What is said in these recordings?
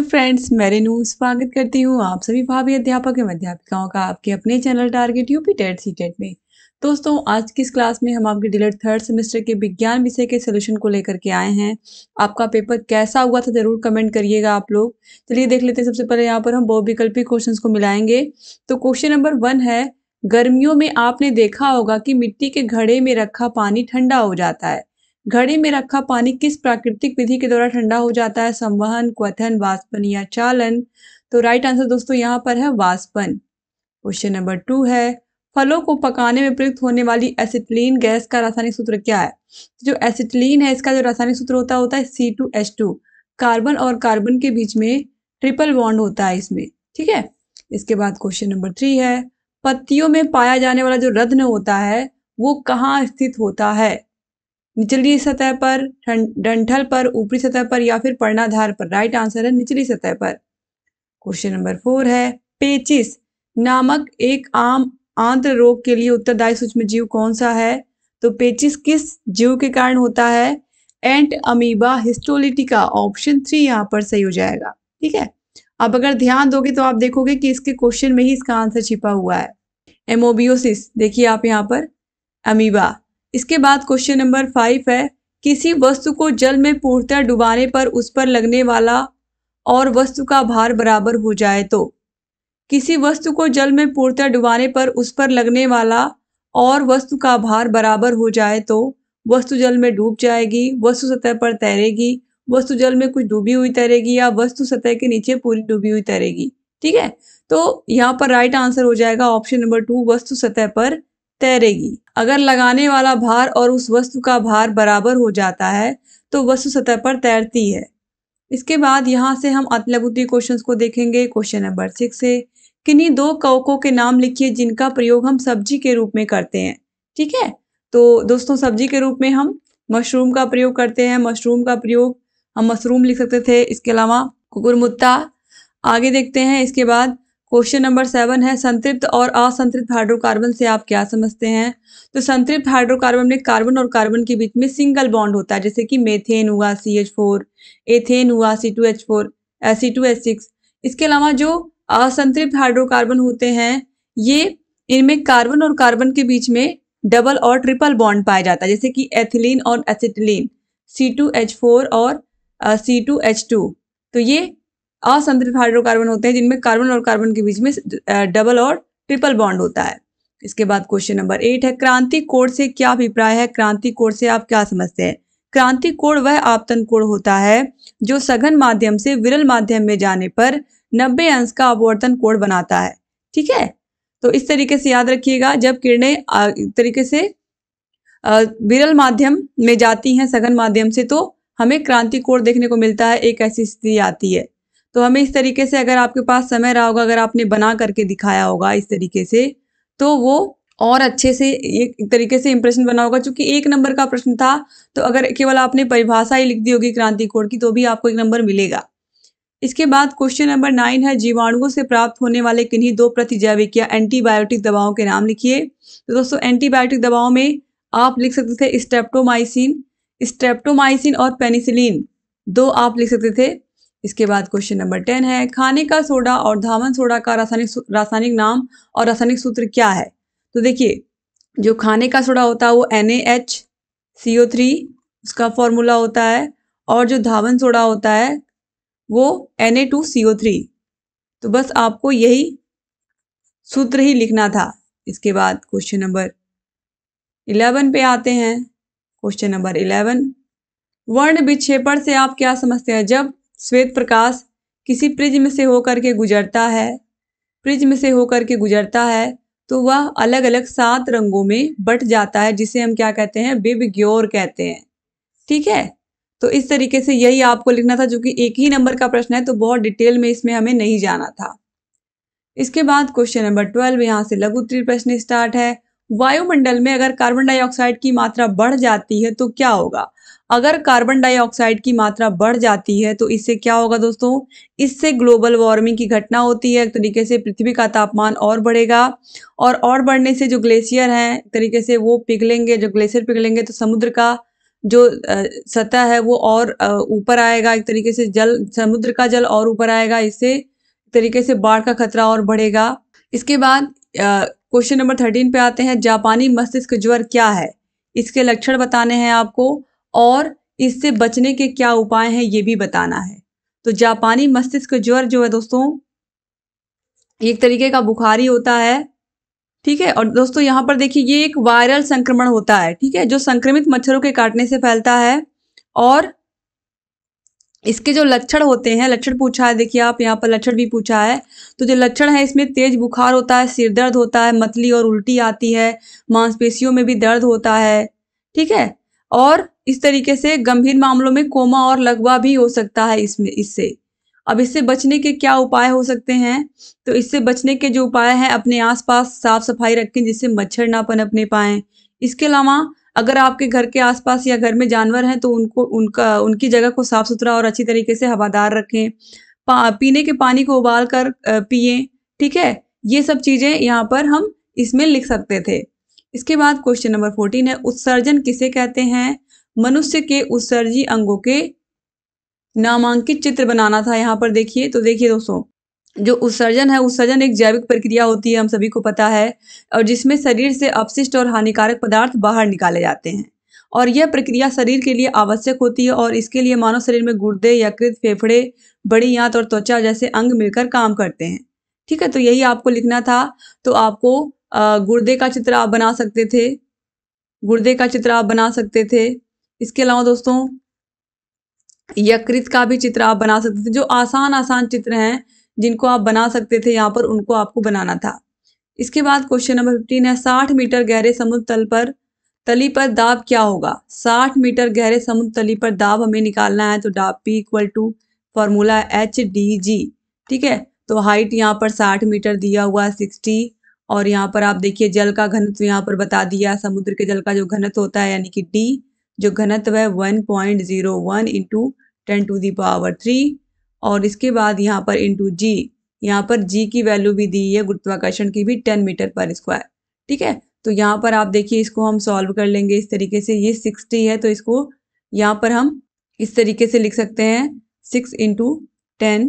Friends, मैं रेनू स्वागत करती हूँ आप सभी भावी अध्यापक एवं अध्यापिकाओं का आपके अपने channel target UP TET C TET में। दोस्तों, आज की इस क्लास में हम आपके डिलेट थर्ड सेमेस्टर के विज्ञान विषय के सोल्यूशन को लेकर के आए हैं। आपका पेपर कैसा हुआ था जरूर कमेंट करिएगा आप लोग। चलिए देख लेते हैं। सबसे पहले यहाँ पर हम बहुविकल्पी क्वेश्चन को मिलाएंगे। तो क्वेश्चन नंबर 1 है, गर्मियों में आपने देखा होगा कि मिट्टी के घड़े में रखा पानी ठंडा हो जाता है। घड़े में रखा पानी किस प्राकृतिक विधि के द्वारा ठंडा हो जाता है? संवहन, क्वथन, वाष्पन या चालन? तो राइट आंसर दोस्तों यहाँ पर है वाष्पन। क्वेश्चन नंबर 2 है, फलों को पकाने में प्रयुक्त होने वाली एसिटिलीन गैस का रासायनिक सूत्र क्या है? जो एसिटिलीन है इसका जो रासायनिक सूत्र होता है C2H2। कार्बन और कार्बन के बीच में ट्रिपल बॉन्ड होता है इसमें। ठीक है। इसके बाद क्वेश्चन नंबर 3 है, पत्तियों में पाया जाने वाला जो रत्न होता है वो कहाँ स्थित होता है? निचली सतह पर, डंठल पर, ऊपरी सतह पर या फिर पर्णाधार पर? राइट आंसर है निचली सतह पर। क्वेश्चन नंबर 4 है, पेचिस नामक एक आम आंत्र रोग के लिए उत्तरदायी सूक्ष्मजीव कौन सा है? तो पेचिस किस जीव के कारण होता है? एंट अमीबा हिस्टोलिटिका। ऑप्शन 3 यहाँ पर सही हो जाएगा। ठीक है। अब अगर ध्यान दोगे तो आप देखोगे कि इसके क्वेश्चन में ही इसका आंसर छिपा हुआ है, एमोबियोसिस। देखिए आप यहाँ पर अमीबा। इसके बाद क्वेश्चन नंबर 5 है, किसी वस्तु को जल में पूर्णतः डुबाने पर उस पर लगने वाला और वस्तु का भार बराबर हो जाए तो? किसी वस्तु को जल में पूर्णतः डुबाने पर उस पर लगने वाला और वस्तु का भार बराबर हो जाए तो वस्तु जल में डूब जाएगी, वस्तु सतह पर तैरेगी, वस्तु जल में कुछ डूबी हुई तैरेगी या वस्तु सतह के नीचे पूरी डूबी हुई तैरेगी। ठीक है। तो यहाँ पर राइट आंसर हो जाएगा ऑप्शन नंबर 2, वस्तु सतह पर तैरेगी। अगर लगाने वाला भार और उस वस्तु का भार बराबर हो जाता है तो वस्तु सतह पर तैरती है। इसके बाद यहाँ से हम अतलगुत्ती क्वेश्चंस को देखेंगे। क्वेश्चन नंबर 6 से, किन्हीं 2 कवकों के नाम लिखिए जिनका प्रयोग हम सब्जी के रूप में करते हैं। ठीक है। तो दोस्तों, सब्जी के रूप में हम मशरूम का प्रयोग करते हैं। मशरूम का प्रयोग हम मशरूम लिख सकते थे। इसके अलावा कुकुरमुत्ता। आगे देखते हैं। इसके बाद क्वेश्चन नंबर 7 है, संतृप्त और असंतृप्त हाइड्रोकार्बन से आप क्या समझते हैं? तो संतृप्त हाइड्रोकार्बन में कार्बन और कार्बन के बीच में सिंगल बॉन्ड होता है, जैसे कि मेथेन हुआ CH4, एथेन हुआ C2H4, C2H6। इसके अलावा जो असंतृप्त हाइड्रोकार्बन होते हैं ये इनमें कार्बन और कार्बन के बीच में डबल और ट्रिपल बॉन्ड पाया जाता है, जैसे कि एथिलीन और एसिटिलीन, C2H4 और C2H2। तो ये असंतृप्त हाइड्रोकार्बन होते हैं जिनमें कार्बन और कार्बन के बीच में डबल और ट्रिपल बॉन्ड होता है। इसके बाद क्वेश्चन नंबर 8 है, क्रांति कोण से क्या अभिप्राय है? क्रांति कोण से आप क्या समझते हैं? क्रांति कोण वह आपतन कोण होता है जो सघन माध्यम से विरल माध्यम में जाने पर 90 अंश का अपवर्तन कोण बनाता है। ठीक है। तो इस तरीके से याद रखिएगा, जब किरणें तरीके से विरल माध्यम में जाती हैं सघन माध्यम से तो हमें क्रांति कोण देखने को मिलता है। एक ऐसी स्थिति आती है। तो हमें इस तरीके से, अगर आपके पास समय रहा होगा, अगर आपने बना करके दिखाया होगा इस तरीके से, तो वो और अच्छे से एक तरीके से इंप्रेशन बना होगा। क्योंकि 1 नंबर का प्रश्न था तो अगर केवल आपने परिभाषा ही लिख दी होगी क्रांति कोण की तो भी आपको 1 नंबर मिलेगा। इसके बाद क्वेश्चन नंबर 9 है, जीवाणुओं से प्राप्त होने वाले किन्हीं 2 प्रतिजैविक या एंटीबायोटिक दवाओं के नाम लिखिए। तो दोस्तों, एंटीबायोटिक दवाओं में आप लिख सकते थे स्ट्रेप्टोमाइसिन और पेनिसिलिन, 2 आप लिख सकते थे। इसके बाद क्वेश्चन नंबर 10 है, खाने का सोडा और धावन सोडा का रासायनिक नाम और रासायनिक सूत्र क्या है? तो देखिए, जो खाने का सोडा होता है वो NaHCO3 उसका फॉर्मूला होता है, और जो धावन सोडा होता है वो Na2CO3। तो बस आपको यही सूत्र ही लिखना था। इसके बाद क्वेश्चन नंबर 11 पे आते हैं। क्वेश्चन नंबर 11, वर्ण विक्षेपण से आप क्या समझते हैं? जब श्वेत प्रकाश किसी प्रिज्म से होकर के गुजरता है तो वह अलग अलग 7 रंगों में बट जाता है, जिसे हम क्या कहते हैं? विबग्योर कहते हैं। ठीक है। तो इस तरीके से यही आपको लिखना था, जो कि 1 ही नंबर का प्रश्न है तो बहुत डिटेल में इसमें हमें नहीं जाना था। इसके बाद क्वेश्चन नंबर 12, यहाँ से लघु उत्तरीय प्रश्न स्टार्ट है। वायुमंडल में अगर कार्बन डाइऑक्साइड की मात्रा बढ़ जाती है तो क्या होगा? अगर कार्बन डाइऑक्साइड की मात्रा बढ़ जाती है तो इससे क्या होगा दोस्तों? इससे ग्लोबल वार्मिंग की घटना होती है। एक तरीके से पृथ्वी का तापमान और बढ़ेगा, और बढ़ने से जो ग्लेशियर हैं एक तरीके से वो पिघलेंगे। जो ग्लेशियर पिघलेंगे तो समुद्र का जो सतह है वो और ऊपर आएगा, एक तरीके से जल, समुद्र का जल और ऊपर आएगा, इससे एक तरीके से बाढ़ का खतरा और बढ़ेगा। इसके बाद क्वेश्चन नंबर 13 पे आते हैं, जापानी मस्तिष्क ज्वर क्या है, इसके लक्षण बताने हैं आपको और इससे बचने के क्या उपाय हैं ये भी बताना है। तो जापानी मस्तिष्क ज्वर जो है दोस्तों, एक तरीके का बुखारी होता है, ठीक है। और दोस्तों यहाँ पर देखिए ये एक वायरल संक्रमण होता है, ठीक है, जो संक्रमित मच्छरों के काटने से फैलता है। और इसके जो लक्षण होते हैं, लक्षण पूछा है, देखिए आप यहाँ पर लक्षण भी पूछा है। तो जो लक्षण है इसमें तेज बुखार होता है, सिर दर्द होता है, मतली और उल्टी आती है, मांसपेशियों में भी दर्द होता है, ठीक है। और इस तरीके से गंभीर मामलों में कोमा और लकवा भी हो सकता है इससे। अब इससे बचने के क्या उपाय हो सकते हैं, तो इससे बचने के जो उपाय हैं, अपने आसपास साफ सफाई रखें जिससे मच्छर ना पनपने पाए। इसके अलावा अगर आपके घर के आसपास या घर में जानवर हैं तो उनकी जगह को साफ सुथरा और अच्छी तरीके से हवादार रखें। पीने के पानी को उबाल कर पिए, ठीक है। ये सब चीजें यहाँ पर हम इसमें लिख सकते थे। इसके बाद क्वेश्चन नंबर 14 है, उत्सर्जन किसे कहते हैं, मनुष्य के उत्सर्जी अंगों के नामांकित चित्र बनाना था यहाँ पर। देखिए तो देखिए दोस्तों, जो उत्सर्जन है, उत्सर्जन एक जैविक प्रक्रिया होती है, हम सभी को पता है, और जिसमें शरीर से अपशिष्ट और हानिकारक पदार्थ बाहर निकाले जाते हैं। और यह प्रक्रिया शरीर के लिए आवश्यक होती है और इसके लिए मानव शरीर में गुर्दे, यकृत, फेफड़े, बड़ी आंत और त्वचा जैसे अंग मिलकर काम करते हैं, ठीक है। तो यही आपको लिखना था। तो आपको गुर्दे का चित्र आप बना सकते थे, गुर्दे का चित्र आप बना सकते थे। इसके अलावा दोस्तों यकृत का भी चित्र आप बना सकते थे। जो आसान आसान चित्र हैं जिनको आप बना सकते थे यहाँ पर, उनको आपको बनाना था। इसके बाद क्वेश्चन नंबर 15 है, 60 मीटर गहरे समुद्र तली पर दाब क्या होगा। 60 मीटर गहरे समुद्र तली पर दाब हमें निकालना है। तो दाब P equal to formula HDG, ठीक है। तो हाइट यहाँ पर 60 मीटर दिया हुआ है 60, और यहाँ पर आप देखिए जल का घनत्व यहाँ पर बता दिया, समुद्र के जल का जो घनत्व होता है यानी कि D, जो घनत्व है 1.01 इंटू 10⁻³ और इसके बाद यहाँ पर इंटू G, यहाँ पर G की वैल्यू भी दी है गुरुत्वाकर्षण की भी 10 मीटर पर स्क्वायर, ठीक है। तो यहाँ पर आप देखिए इसको हम सॉल्व कर लेंगे इस तरीके से, ये 60 है तो इसको यहाँ पर हम इस तरीके से लिख सकते हैं 6 इंटू 10,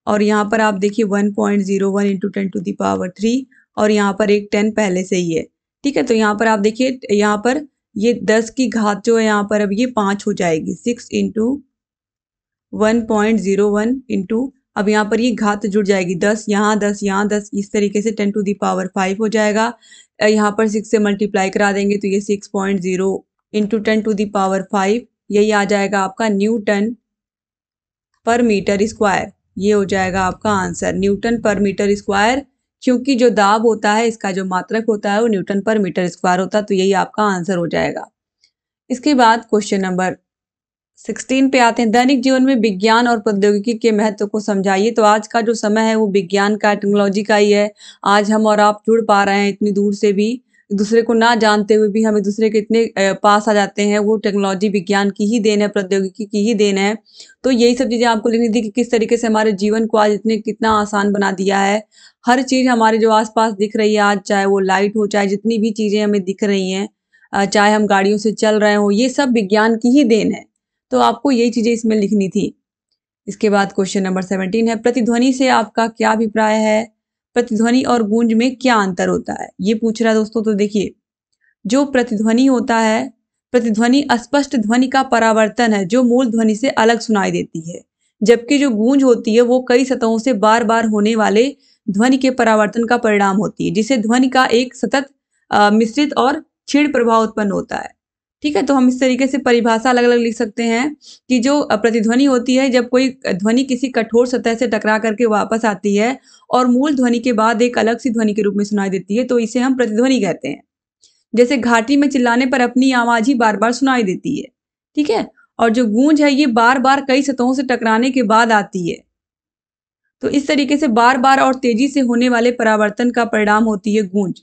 और यहाँ पर आप देखिए 1.01 इंटू 10⁻³ और यहाँ पर एक 10 पहले से ही है, ठीक है। तो यहाँ पर आप देखिए यहाँ पर ये 10 की घात जो है यहाँ पर अब ये 5 हो जाएगी, 6 इंटू 1.01 इंटू, अब यहाँ पर ये घात जुड़ जाएगी, 10 यहाँ 10 यहाँ 10, इस तरीके से 10⁻5 हो जाएगा। यहाँ पर 6 से मल्टीप्लाई करा देंगे तो ये 6.0 इंटू 10⁻5, यही आ जाएगा आपका न्यूटन पर मीटर स्क्वायर। ये हो जाएगा आपका आंसर, न्यूटन पर मीटर स्क्वायर, क्योंकि जो दाब होता है इसका जो मात्रक होता है वो न्यूटन पर मीटर स्क्वायर होता है। तो यही आपका आंसर हो जाएगा। इसके बाद क्वेश्चन नंबर 16 पे आते हैं, दैनिक जीवन में विज्ञान और प्रौद्योगिकी के महत्व को समझाइए। तो आज का जो समय है वो विज्ञान का, टेक्नोलॉजी का ही है। आज हम और आप जुड़ पा रहे हैं इतनी दूर से भी, एक दूसरे को ना जानते हुए भी हम एक दूसरे के इतने पास आ जाते हैं, वो टेक्नोलॉजी विज्ञान की ही देन है, प्रौद्योगिकी की ही देन है। तो यही सब चीज़ें आपको लिखनी थी कि किस तरीके से हमारे जीवन को आज इतने कितना आसान बना दिया है। हर चीज़ हमारे जो आसपास दिख रही है आज, चाहे वो लाइट हो, चाहे जितनी भी चीज़ें हमें दिख रही हैं, चाहे हम गाड़ियों से चल रहे हो, ये सब विज्ञान की ही देन है। तो आपको यही चीजें इसमें लिखनी थी। इसके बाद क्वेश्चन नंबर 17 है, प्रतिध्वनि से आपका क्या अभिप्राय है, प्रतिध्वनि और गूंज में क्या अंतर होता है, ये पूछ रहा है दोस्तों। तो देखिए जो प्रतिध्वनि होता है, प्रतिध्वनि अस्पष्ट ध्वनि का परावर्तन है जो मूल ध्वनि से अलग सुनाई देती है, जबकि जो गूंज होती है वो कई सतहों से बार बार होने वाले ध्वनि के परावर्तन का परिणाम होती है, जिससे ध्वनि का एक सतत मिश्रित और क्षीण प्रभाव उत्पन्न होता है, ठीक है। तो हम इस तरीके से परिभाषा अलग अलग लिख सकते हैं कि जो प्रतिध्वनि होती है, जब कोई ध्वनि किसी कठोर सतह से टकरा करके वापस आती है और मूल ध्वनि के बाद एक अलग सी ध्वनि के रूप में सुनाई देती है, तो इसे हम प्रतिध्वनि कहते हैं। जैसे घाटी में चिल्लाने पर अपनी आवाज ही बार बार सुनाई देती है, ठीक है। और जो गूंज है ये बार बार कई सतहों से टकराने के बाद आती है। तो इस तरीके से बार बार और तेजी से होने वाले परावर्तन का परिणाम होती है गूंज।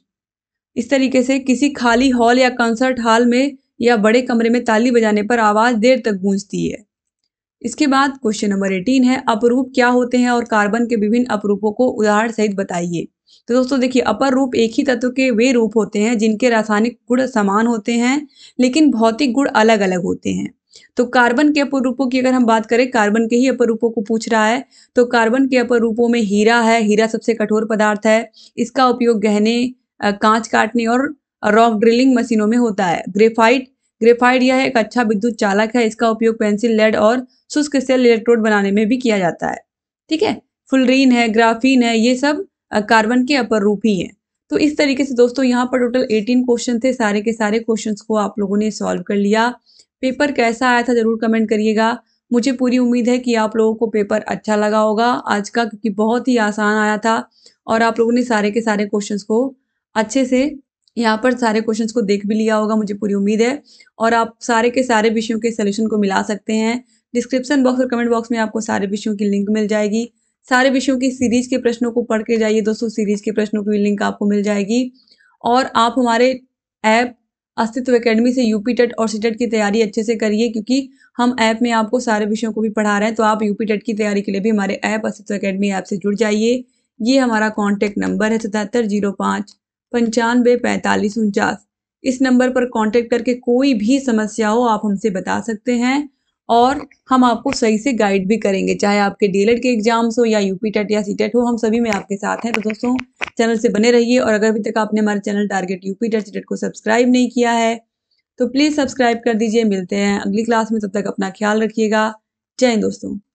इस तरीके से किसी खाली हॉल या कंसर्ट हॉल में या बड़े कमरे में ताली बजाने पर आवाज देर तक गूंजती है। इसके बाद क्वेश्चन नंबर 18 है, अपरूप क्या होते हैं और कार्बन के विभिन्न अपरूपों को उदाहरण सहित बताइए। तो दोस्तों देखिए, अपर रूप एक ही तत्व के वे रूप होते हैं जिनके रासायनिक गुण समान होते हैं लेकिन भौतिक गुण अलग अलग होते हैं। तो कार्बन के अपर रूपों की अगर हम बात करें, कार्बन के ही अपर रूपों को पूछ रहा है, तो कार्बन के अपर रूपों में हीरा है। हीरा सबसे कठोर पदार्थ है। इसका उपयोग गहने, कांच काटने और रॉक ड्रिलिंग मशीनों में होता है। ग्रेफाइट, ग्रेफाइट यह एक अच्छा विद्युत चालक है। इसका उपयोग पेंसिल, लेड और शुष्क सेल इलेक्ट्रोड बनाने में भी किया जाता है। ठीक है। फुलरीन है, ग्राफीन है, ये सब कार्बन के अपर रूप ही हैं। तो इस तरीके से दोस्तों यहाँ पर टोटल 18 क्वेश्चन थे। सारे के सारे क्वेश्चंस को आप लोगों ने सॉल्व कर लिया। पेपर कैसा आया था जरूर कमेंट करिएगा। मुझे पूरी उम्मीद है कि आप लोगों को पेपर अच्छा लगा होगा आज का, क्योंकि बहुत ही आसान आया था और आप लोगों ने सारे के सारे क्वेश्चंस को अच्छे से यहाँ पर सारे क्वेश्चंस को देख भी लिया होगा, मुझे पूरी उम्मीद है। और आप सारे के सारे विषयों के सोल्यूशन को मिला सकते हैं। डिस्क्रिप्शन बॉक्स और कमेंट बॉक्स में आपको सारे विषयों की लिंक मिल जाएगी। सारे विषयों की सीरीज के प्रश्नों को पढ़ के जाइए दोस्तों, सीरीज के प्रश्नों की लिंक आपको मिल जाएगी। और आप हमारे ऐप अस्तित्व एकेडमी से यूपी टेट और सीटेट की तैयारी अच्छे से करिए, क्योंकि हम ऐप में आपको सारे विषयों को भी पढ़ा रहे हैं। तो आप यूपी टेट की तैयारी के लिए भी हमारे ऐप अस्तित्व एकेडमी ऐप से जुड़ जाइए। ये हमारा कॉन्टैक्ट नंबर है 7705 95 45 49। इस नंबर पर कॉन्टैक्ट करके कोई भी समस्या हो आप हमसे बता सकते हैं और हम आपको सही से गाइड भी करेंगे, चाहे आपके डीएलएड के एग्जाम्स हो या यूपी टेट या सीटेट हो, हम सभी में आपके साथ हैं। तो दोस्तों चैनल से बने रहिए और अगर अभी तक आपने हमारे channel target UP TET CTET को सब्सक्राइब नहीं किया है तो प्लीज़ सब्सक्राइब कर दीजिए। मिलते हैं अगली क्लास में, तब तक अपना ख्याल रखिएगा। जय हिंद दोस्तों।